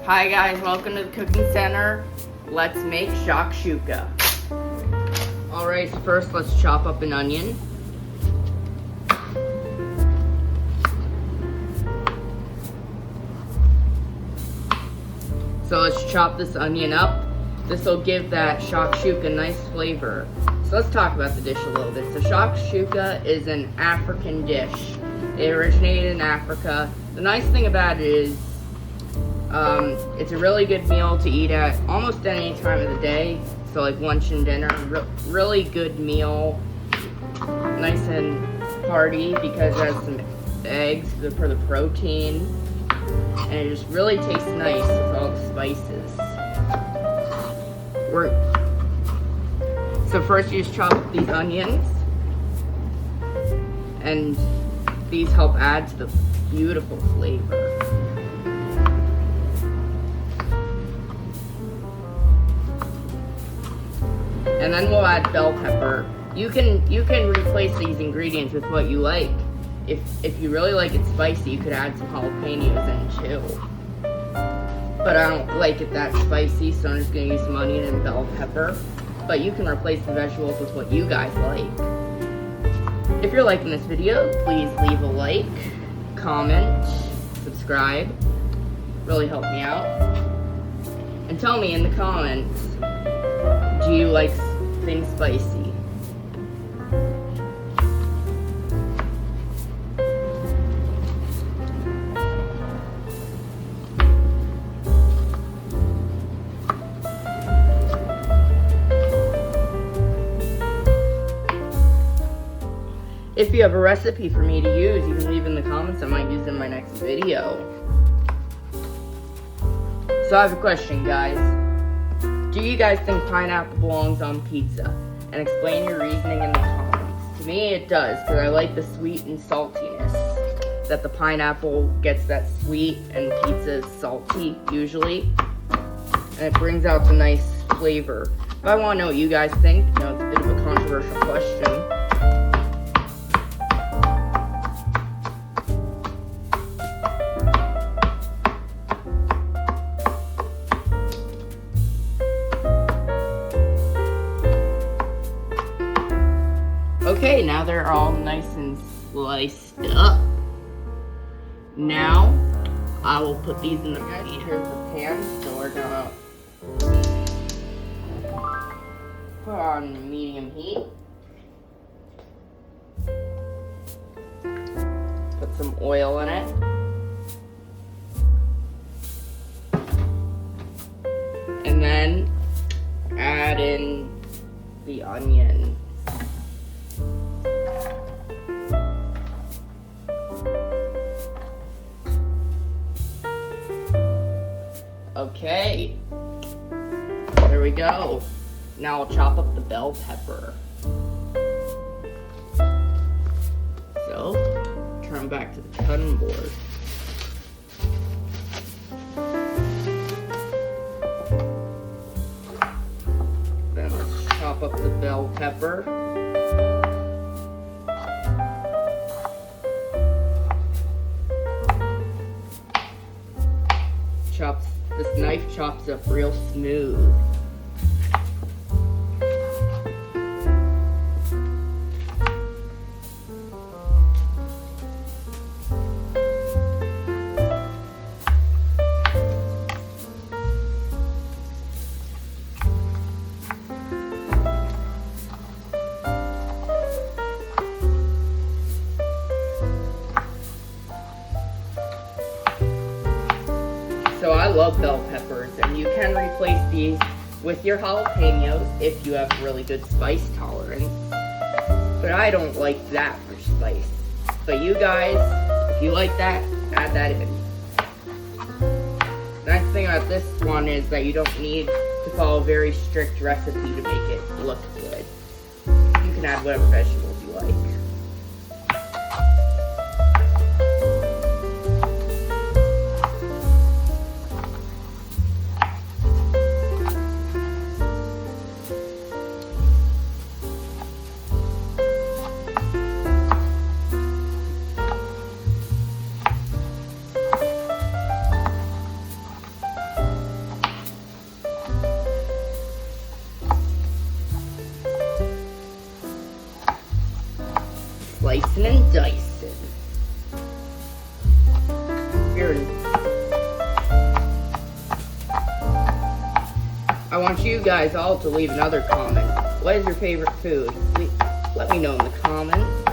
Hi guys, welcome to the Cooking Center. Let's make shakshuka. Alright, so first let's chop up an onion. So let's chop this onion up. This will give that shakshuka a nice flavor. So let's talk about the dish a little bit. So shakshuka is an African dish. It originated in Africa. The nice thing about it is it's a really good meal to eat at almost any time of the day. So like lunch and dinner, really good meal. Nice and hearty because it has some eggs for the protein. And it just really tastes nice with all the spices. So first you just chop up these onions. And these help add to the beautiful flavor. And then we'll add bell pepper. You can replace these ingredients with what you like. If you really like it spicy, you could add some jalapenos in too. But I don't like it that spicy, so I'm just gonna use some onion and bell pepper. But you can replace the vegetables with what you guys like. If you're liking this video, please leave a like, comment, subscribe. Really help me out. And tell me in the comments, do you like things spicy? If you have a recipe for me to use, you can leave in the comments. I might use it in my next video. So I have a question, guys. Do you guys think pineapple belongs on pizza? And explain your reasoning in the comments. To me, it does, because I like the sweet and saltiness. That the pineapple gets that sweet and pizza is salty, usually. And it brings out the nice flavor. But I want to know what you guys think. You know, it's a bit of a controversial question. Okay, now they're all nice and sliced up. Now, I will put these in the pan. Here's the pan, so we're gonna put on medium heat. Put some oil in it. And then add in the onion. Okay, there we go. Now I'll chop up the bell pepper. So, turn back to the cutting board. Then let's chop up the bell pepper. This knife chops up real smooth. So I love bell peppers, and you can replace these with your jalapenos if you have really good spice tolerance. But I don't like that much spice. But you guys, if you like that, add that in. The nice thing about this one is that you don't need to follow a very strict recipe to make it look good. You can add whatever vegetables you like. I want you guys all to leave another comment. What is your favorite food? Let me know in the comments.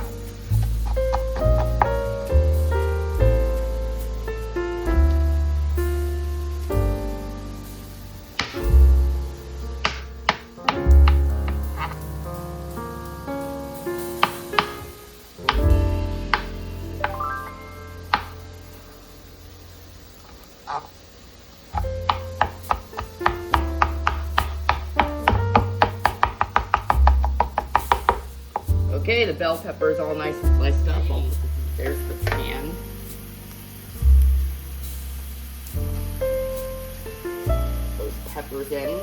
Okay, the bell pepper is all nice and sliced up. There's the pan. Those peppers in.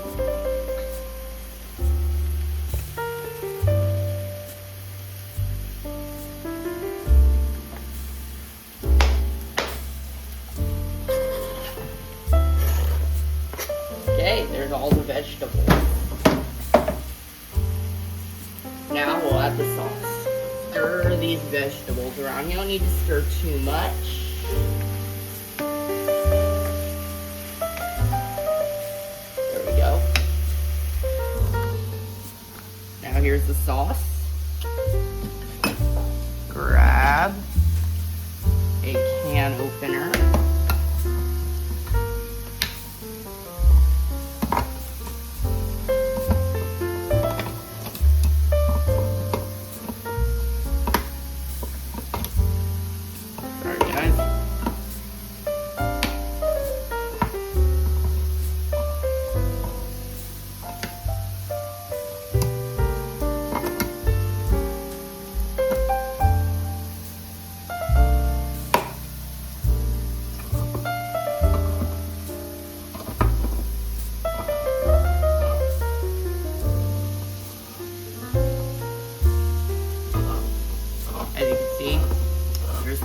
Okay, there's all the vegetables. Now we'll add the sauce. Stir these vegetables around. You don't need to stir too much. There we go. Now here's the sauce. Grab a can opener.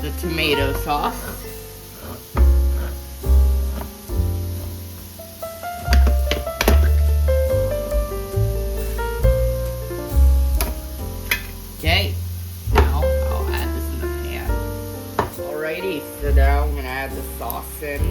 The tomato sauce. Okay, now I'll add this in the pan. Alrighty, so now I'm gonna add the sauce in.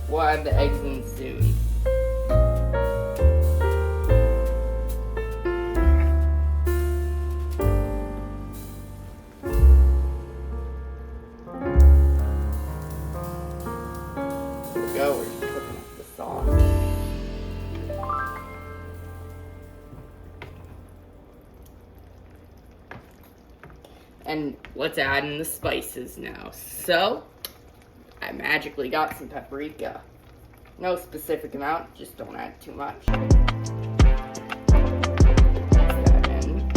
We'll add the eggs in soon. Here we go, we're just cooking up the sauce. And let's add in the spices now. So, I magically got some paprika. No specific amount, just don't add too much. Mix that in.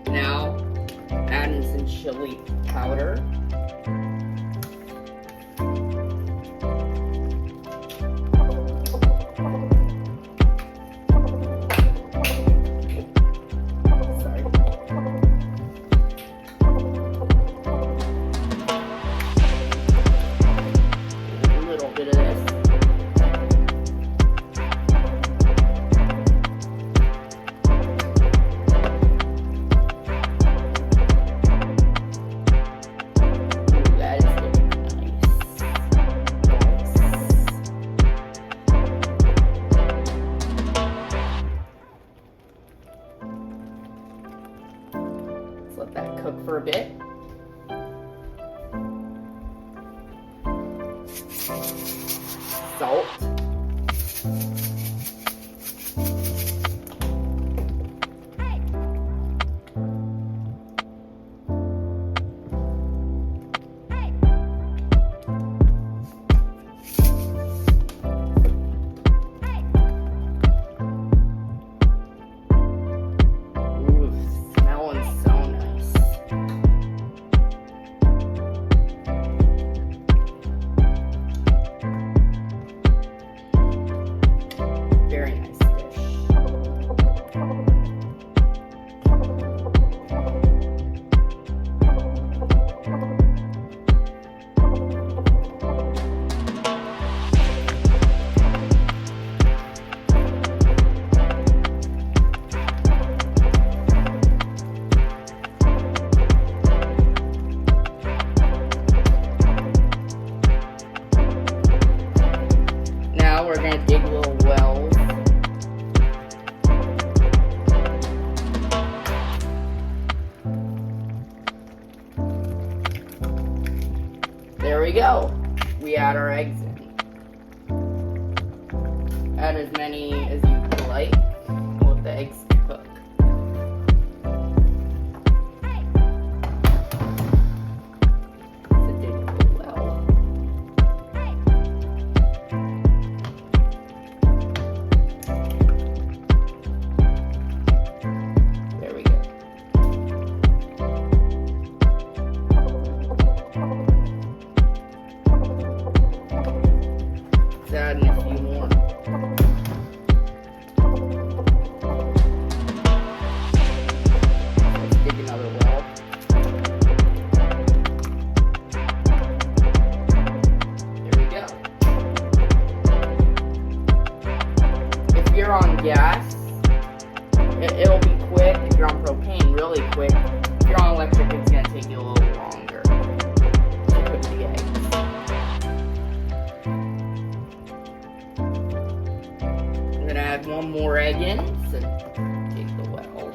Now, add in some chili powder. Let that cook for a bit. Salt. There we go. We add our eggs in. Add as many as you like. Let the eggs cook. It's a dig a well. There we go. Let's add in a few more. Let's dig another well. There we go. If you're on gas, it'll be quick. If you're on propane, really quick. If you're on electric, it's going to take you a little longer to cook the eggs. I'm going to add one more egg in, so dig the well.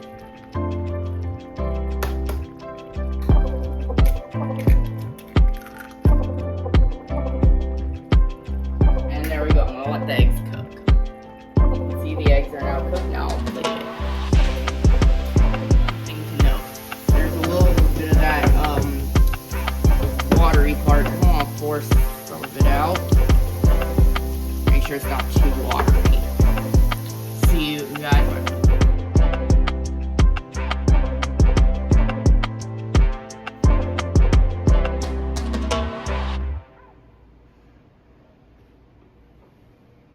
And there we go. I'm going to let the eggs cook. See, the eggs are now cooked. Now